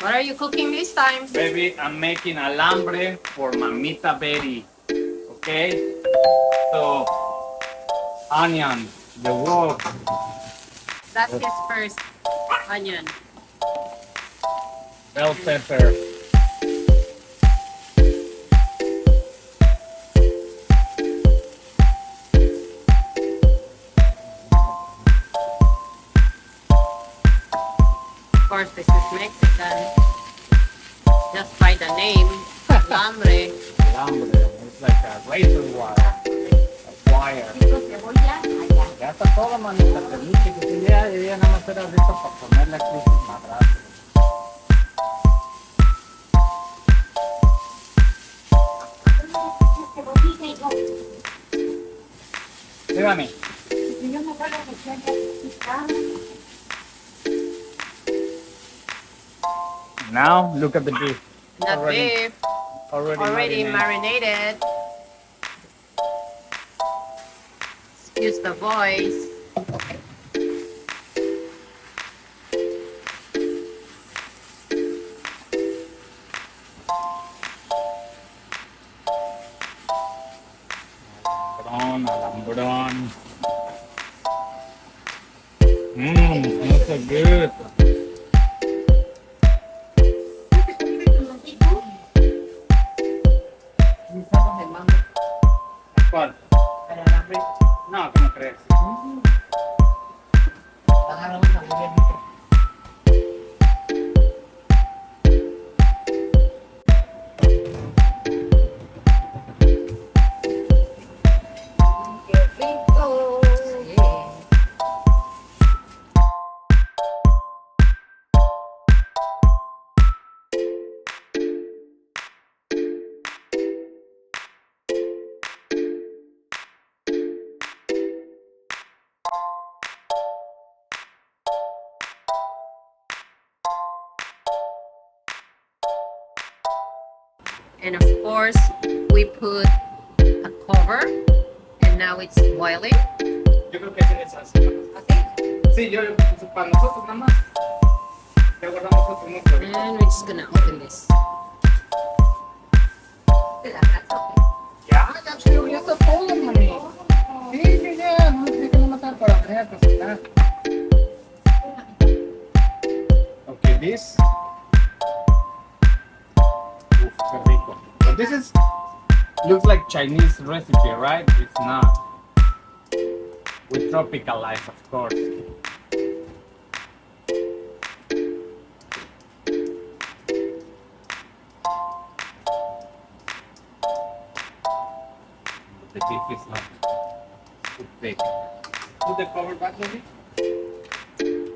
What are you cooking this time? Baby, I'm making alambre for Mamita Betty. Okay? So, onion, the wok. That's his first onion. Bell pepper. Of course, this is Mexican. Just by the name, Alambre. Alambre. It's like a razor wire. A wire. Ya está todo, manita. Permite que ya nada más era listo para ponerle aquí sus madrazos. Dígame. Now look at the beef. The beef already marinated. Excuse the voice. Alambrón. Smells so good. ¿Cuál? ¿El alambre? No, ¿cómo crees? And of course, we put a cover, and now it's boiling. Yo creo que es así. ¿Así? Sí, yo para nosotros nada más. Ya guardamos otro mucho. And we're just gonna open this. Ya está todo, mami. Sí, ya, no tiene que matar para cocinar. Okay, this. Uf, qué rico. But this is looks like Chinese recipe, right? It's not. We tropicalize, of course. The beef is not too thick. Put the cover back, baby.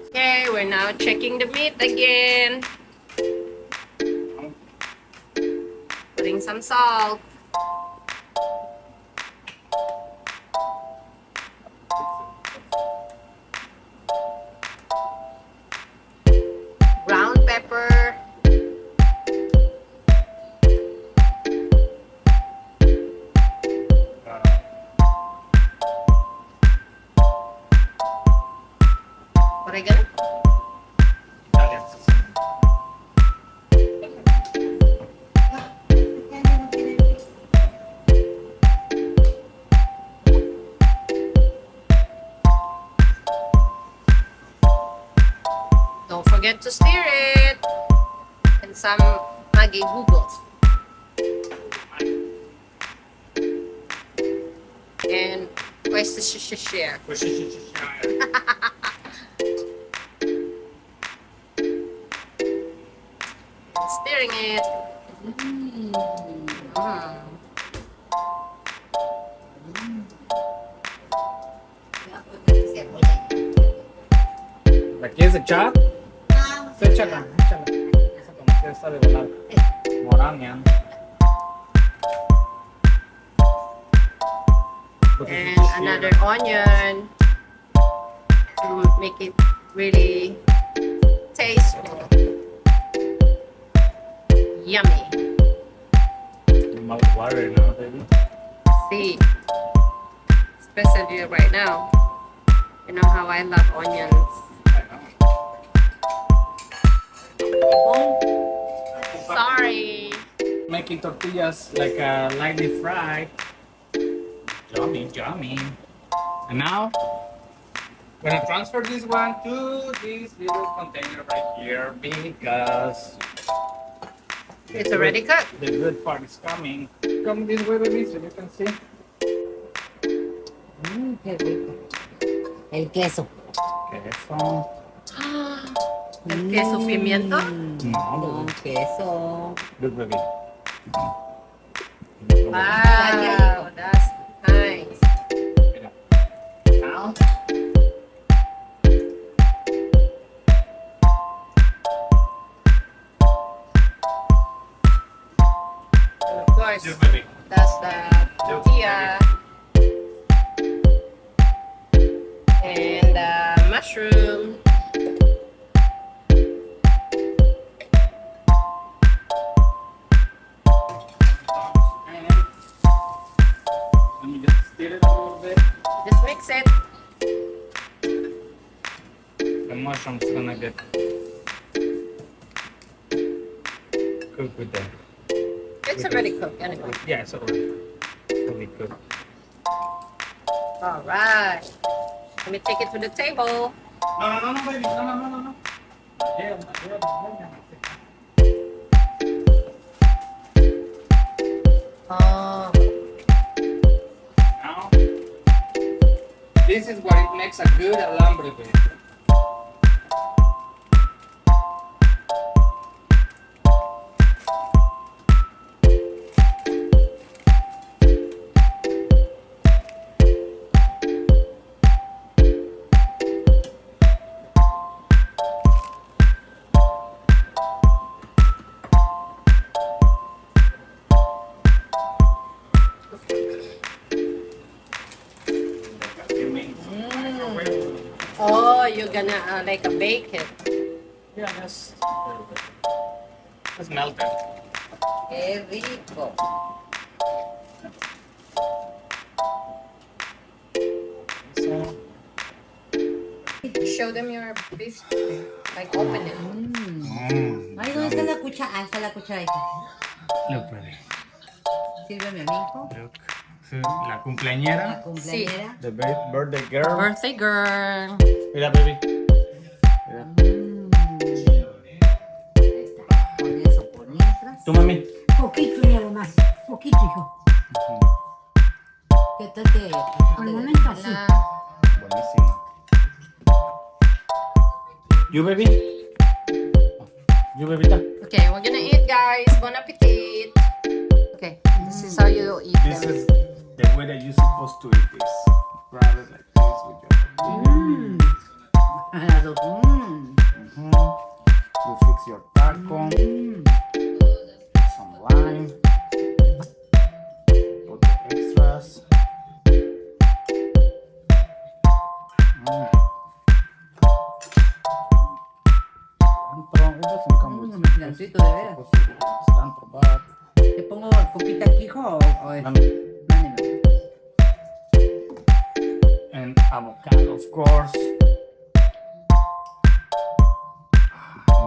Okay, we're now checking the meat again. Putting some salt. Ground pepper. Oregano. Don't forget to stir it. And some Maggi Googles. And where's the share? Stirring it. ¿La quieres echar? Sí, échala, échala. Eso como que sabe volar. Morania. And another onion to make it really tasteful. Yummy. Your mouth watering now, baby. See, especially right now. You know how I love onions. I know. making tortillas like lightly fried. Yummy, yummy. And now, I'm gonna transfer this one to this little container right here because It's already cooked. the good part is coming. Come this way, baby, so you can see. Qué rico. El queso. Queso. El queso pimiento. No, queso. Look, baby. Wow, that's nice. Now, And of course, just baby. that's the tortilla and the mushroom. Let me just stir it a little bit. Just mix it. The mushroom's gonna get cooked with the. It's already cooked anyway. Yeah, it's already cooked. All right. Let me take it to the table. No, baby. No. Yeah. Oh, Now, this is what it makes a good alambre, baby. oh, you're gonna like bake it. Yeah, let's melt it. Qué rico. So, Show them your beef. Like open it. Ay, ¿dónde está la cuchara? Ah, está la cucharadita. look, baby. Sírveme, mijo. Look. La La cumpleañera. cumpleañera. The birthday girl. Birthday girl. Mira, baby. Mira. Ahí está. Con eso por mientras. Tú, mami. Poquito y algo más. Poquito, hijo. ¿Qué tal te? Por el momento así. Buenísima. You, baby. You, bebita. Okay, we're gonna eat, guys. Bon appetit. Okay, this is how you eat This them. is the way that you're supposed to eat this. Grab it like this with your You fix your taco. Some lime. Put the extras. Cilantro, de veras. Cilantro, but ¿Te pongo poquita aquí, hijo? O Mami. Mándeme. and avocado, of course.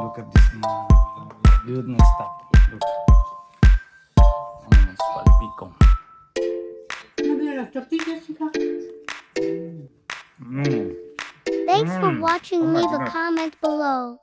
Look at this goodness taco. Look. Vámonos pa'l pico. ¿No veo las tortillas, hija? Thanks for watching. Oh my Leave a goodness. comment below.